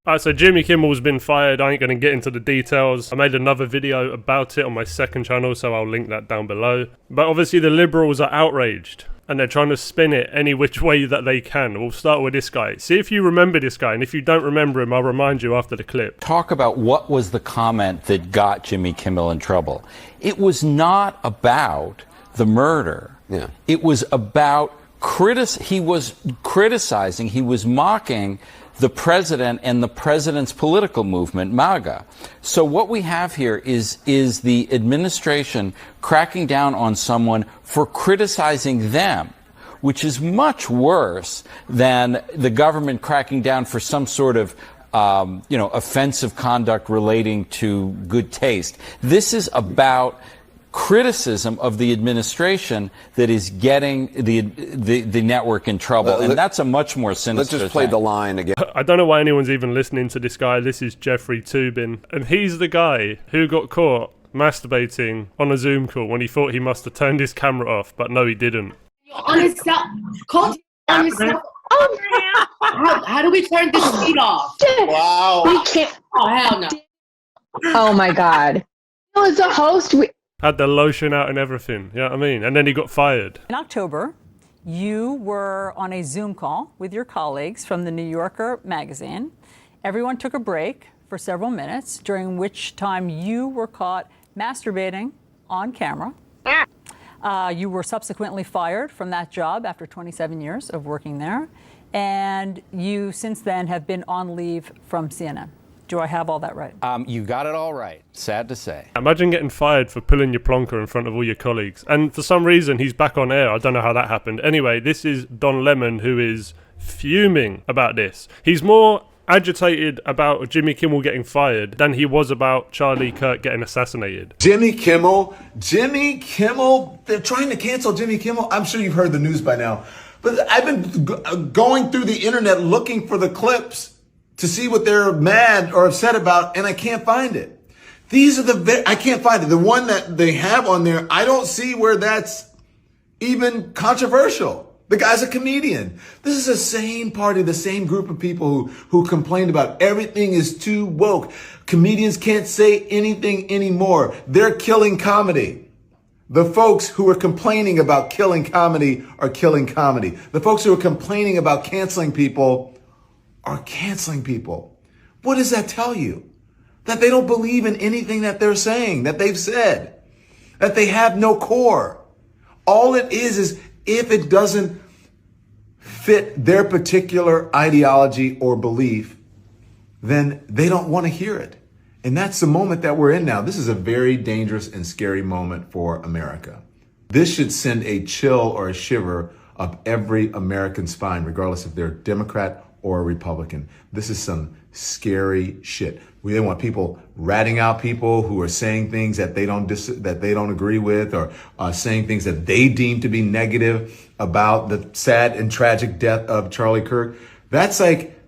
Alright, so Jimmy Kimmel's been fired. I ain't going to get into the details. I made another video about it on my second channel, so I'll link that down below. But obviously the liberals are outraged, and they're trying to spin it any which way that they can. We'll start with this guy. See if you remember this guy, and if you don't remember him, I'll remind you after the clip. Talk about what was the comment that got Jimmy Kimmel in trouble. It was not about the murder. Yeah. It was about he was criticizing, he was mocking the president and the president's political movement, MAGA. So what we have here is the administration cracking down on someone for criticizing them, which is much worse than the government cracking down for some sort of offensive conduct relating to good taste. This is about criticism of the administration that is getting the network in trouble, and that's a much more sinister Let's just play the line again. I don't know why anyone's even listening to this guy. This is Jeffrey Toobin, and he's the guy who got caught masturbating on a Zoom call when he thought he must have turned his camera off, but no, he didn't. On his cell, on his cell. How do we turn this feed off? Wow. We can't. Oh, hell no. Oh my God. As a host, had the lotion out and everything, you know what I mean? And then he got fired. In October, you were on a Zoom call with your colleagues from the New Yorker magazine. Everyone took a break for several minutes, during which time you were caught masturbating on camera. You were subsequently fired from that job after 27 years of working there. And you, since then, have been on leave from CNN. Do I have all that right? You got it all right. Sad to say. Imagine getting fired for pulling your plonker in front of all your colleagues. And for some reason, he's back on air. I don't know how that happened. Anyway, this is Don Lemon, who is fuming about this. He's more agitated about Jimmy Kimmel getting fired than he was about Charlie Kirk getting assassinated. Jimmy Kimmel, they're trying to cancel Jimmy Kimmel. I'm sure you've heard the news by now. But I've been going through the internet looking for the clips to see what they're mad or upset about, and I can't find it. I can't find it. The one that they have on there, I don't see where that's even controversial. The guy's a comedian. This is the same party, the same group of people who complained about everything is too woke. Comedians can't say anything anymore. They're killing comedy. The folks who are complaining about killing comedy are killing comedy. The folks who are complaining about canceling people are canceling people. What does that tell you? That they don't believe in anything that they're saying, that they've said, that they have no core. All it is if it doesn't fit their particular ideology or belief, then they don't want to hear it. And that's the moment that we're in now. This is a very dangerous and scary moment for America. This should send a chill or a shiver up every American spine, regardless if they're Democrat or a Republican. This is some scary shit. We don't want people ratting out people who are saying things that they don't agree with, or saying things that they deem to be negative about the sad and tragic death of Charlie Kirk. That's like,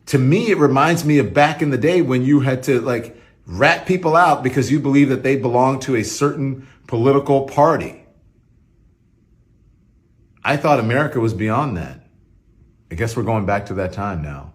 to me, it reminds me of back in the day when you had to rat people out because you believe that they belong to a certain political party. I thought America was beyond that. I guess we're going back to that time now.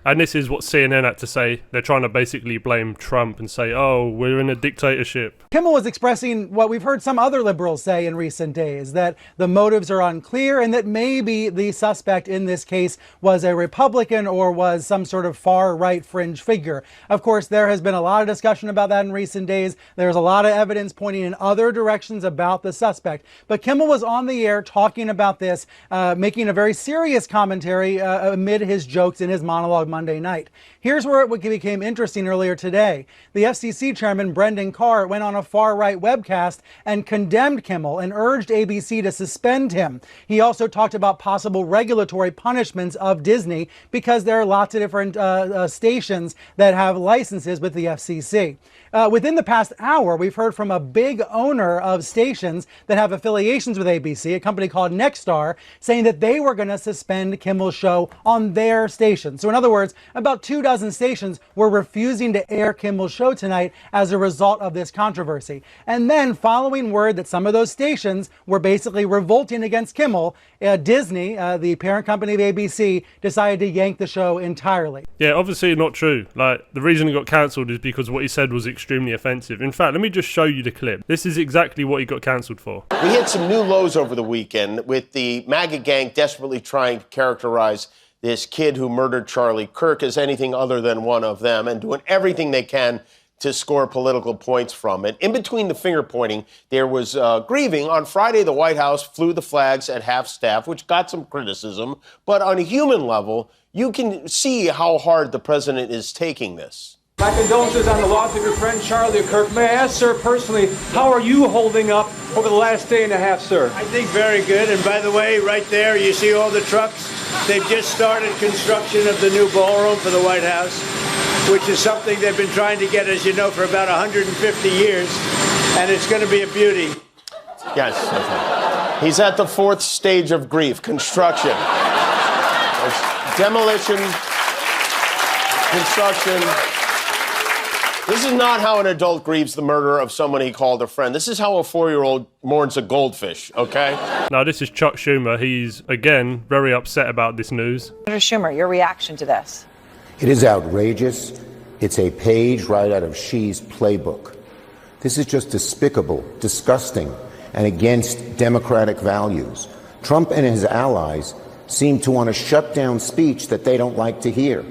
And this is what CNN had to say. They're trying to basically blame Trump and say, oh, we're in a dictatorship. Kimmel was expressing what we've heard some other liberals say in recent days, that the motives are unclear and that maybe the suspect in this case was a Republican or was some sort of far-right fringe figure. Of course, there has been a lot of discussion about that in recent days. There's a lot of evidence pointing in other directions about the suspect. But Kimmel was on the air talking about this, making a very serious commentary amid his jokes in his monologue Monday night. Here's where it became interesting earlier today. The FCC chairman, Brendan Carr, went on a far-right webcast and condemned Kimmel and urged ABC to suspend him. He also talked about possible regulatory punishments of Disney because there are lots of different stations that have licenses with the FCC. Within the past hour, we've heard from a big owner of stations that have affiliations with ABC, a company called Nexstar, saying that they were going to suspend Kimmel's show on their station. So in other words, words, about 24 stations were refusing to air Kimmel's show tonight as a result of this controversy. And then, following word that some of those stations were basically revolting against Kimmel, Disney, the parent company of ABC, decided to yank the show entirely. Yeah, obviously not true. Like, the reason it got cancelled is because what he said was extremely offensive. In fact, let me just show you the clip. This is exactly what he got cancelled for. We hit some new lows over the weekend with the MAGA gang desperately trying to characterize this kid who murdered Charlie Kirk as anything other than one of them and doing everything they can to score political points from it. In between the finger pointing, there was grieving. On Friday, the White House flew the flags at half-staff, which got some criticism. But on a human level, you can see how hard the president is taking this. My condolences on the loss of your friend Charlie Kirk. May I ask, sir, personally, how are you holding up over the last day and a half, sir? I think very good. And by the way, right there, you see all the trucks? They've just started construction of the new ballroom for the White House, which is something they've been trying to get, as you know, for about 150 years. And it's going to be a beauty. Yes. He's at the fourth stage of grief, construction. There's demolition, construction. This is not how an adult grieves the murder of someone he called a friend. This is how a 4-year-old mourns a goldfish, okay? Now, this is Chuck Schumer. He's, again, very upset about this news. Senator Schumer, your reaction to this? It is outrageous. It's a page right out of Xi's playbook. This is just despicable, disgusting, and against democratic values. Trump and his allies seem to want to shut down speech that they don't like to hear.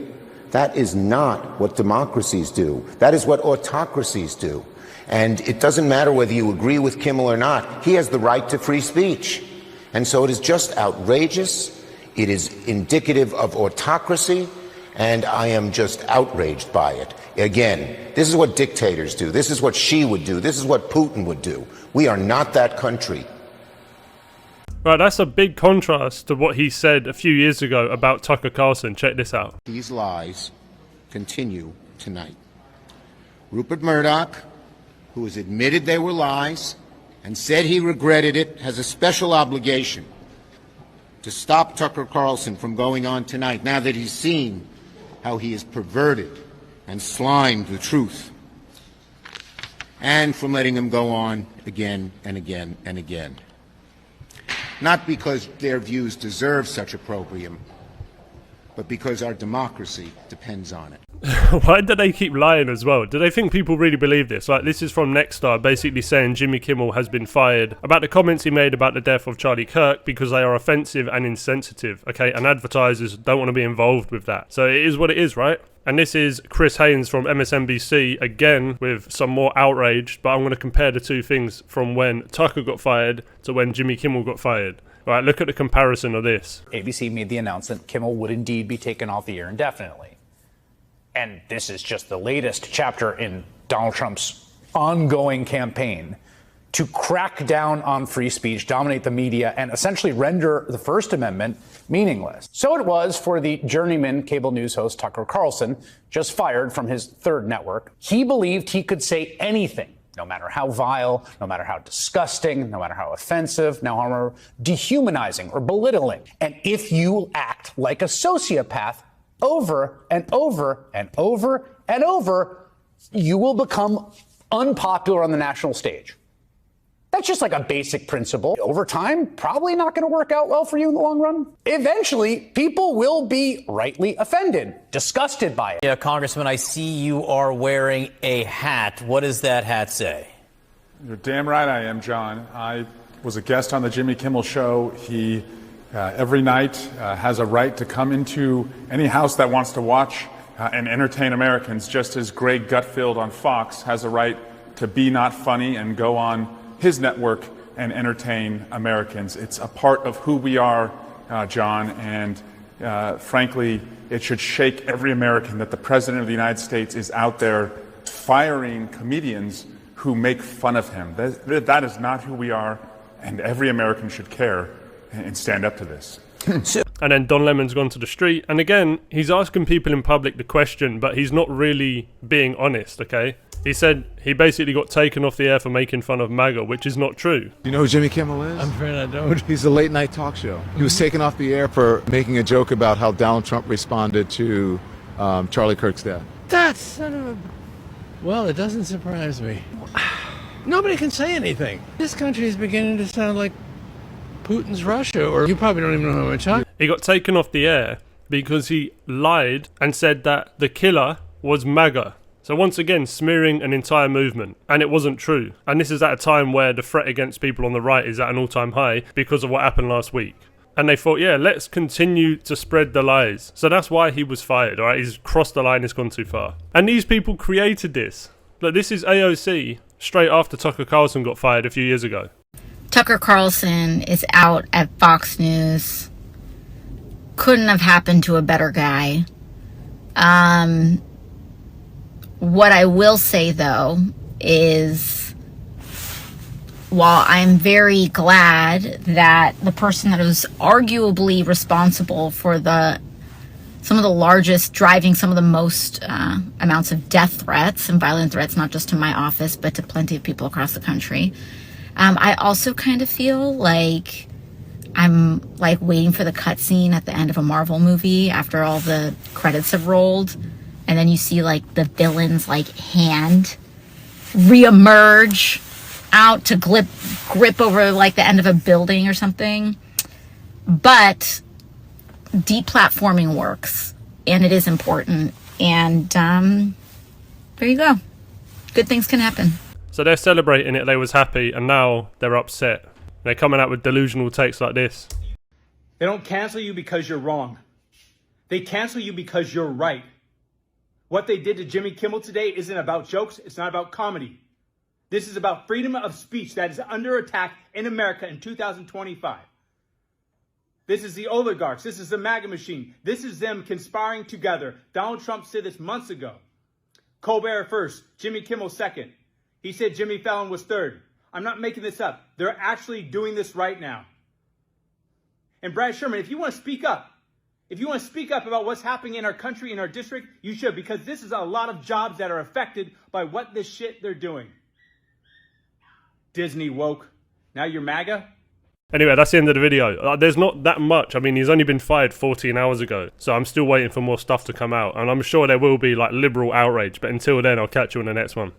That is not what democracies do. That is what autocracies do. And it doesn't matter whether you agree with Kimmel or not. He has the right to free speech. And so it is just outrageous. It is indicative of autocracy. And I am just outraged by it. Again, this is what dictators do. This is what Xi would do. This is what Putin would do. We are not that country. Right, that's a big contrast to what he said a few years ago about Tucker Carlson. Check this out. These lies continue tonight. Rupert Murdoch, who has admitted they were lies and said he regretted it, has a special obligation to stop Tucker Carlson from going on tonight now that he's seen how he has perverted and slimed the truth, and from letting him go on again and again and again. Not because their views deserve such opprobrium, but because our democracy depends on it. Why do they keep lying as well? Do they think people really believe this? Like, this is from Nexstar, basically saying Jimmy Kimmel has been fired about the comments he made about the death of Charlie Kirk because they are offensive and insensitive, okay? And advertisers don't want to be involved with that. So it is what it is, right? And this is Chris Haynes from MSNBC, again, with some more outrage, but I'm going to compare the two things from when Tucker got fired to when Jimmy Kimmel got fired. All right, look at the comparison of this. ABC made the announcement Kimmel would indeed be taken off the air indefinitely. And this is just the latest chapter in Donald Trump's ongoing campaign to crack down on free speech, dominate the media, and essentially render the First Amendment meaningless. So it was for the journeyman cable news host Tucker Carlson, just fired from his third network. He believed he could say anything, no matter how vile, no matter how disgusting, no matter how offensive, no matter how dehumanizing or belittling. And if you act like a sociopath over and over and over and over, you will become unpopular on the national stage. That's just like a basic principle. Over time, probably not going to work out well for you in the long run. Eventually, people will be rightly offended, disgusted by it. Yeah, Congressman, I see you are wearing a hat. What does that hat say? You're damn right I am, John. I was a guest on the Jimmy Kimmel show. He, every night, has a right to come into any house that wants to watch and entertain Americans, just as Greg Gutfeld on Fox has a right to be not funny and go on his network and entertain Americans. It's a part of who we are, John, and frankly, it should shake every American that the President of the United States is out there firing comedians who make fun of him. That is not who we are, and every American should care and stand up to this. And then Don Lemon's gone to the street, and again, he's asking people in public the question, but he's not really being honest, okay? He said he basically got taken off the air for making fun of MAGA, which is not true. You know who Jimmy Kimmel is? I'm afraid I don't. He's a late night talk show. He was taken off the air for making a joke about how Donald Trump responded to Charlie Kirk's death. That son of a... Well, it doesn't surprise me. Nobody can say anything. This country is beginning to sound like Putin's Russia, or you probably don't even know how much talking. He got taken off the air because he lied and said that the killer was MAGA. So once again, smearing an entire movement. And it wasn't true. And this is at a time where the threat against people on the right is at an all-time high because of what happened last week. And they thought, yeah, let's continue to spread the lies. So that's why he was fired, all right? He's crossed the line, he's gone too far. And these people created this. Look, this is AOC straight after Tucker Carlson got fired a few years ago. Tucker Carlson is out at Fox News. Couldn't have happened to a better guy. What I will say, though, is while I'm very glad that the person that was arguably responsible for some of the largest, driving some of the most amounts of death threats and violent threats, not just to my office, but to plenty of people across the country, I also kind of feel like I'm like waiting for the cutscene at the end of a Marvel movie after all the credits have rolled. And then you see like the villain's like hand reemerge out to grip over like the end of a building or something. But deplatforming works, and it is important. And there you go. Good things can happen. So they're celebrating it, they was happy, and now they're upset. They're coming out with delusional takes like this. They don't cancel you because you're wrong. They cancel you because you're right. What they did to Jimmy Kimmel today isn't about jokes. It's not about comedy. This is about freedom of speech that is under attack in America in 2025. This is the oligarchs. This is the MAGA machine. This is them conspiring together. Donald Trump said this months ago. Colbert first, Jimmy Kimmel second. He said Jimmy Fallon was third. I'm not making this up. They're actually doing this right now. And Brad Sherman, if you want to speak up, about what's happening in our country, in our district, you should, because this is a lot of jobs that are affected by what this shit they're doing. Disney woke. Now you're MAGA? Anyway, that's the end of the video. There's not that much. I mean, he's only been fired 14 hours ago. So I'm still waiting for more stuff to come out. And I'm sure there will be like liberal outrage. But until then, I'll catch you in the next one.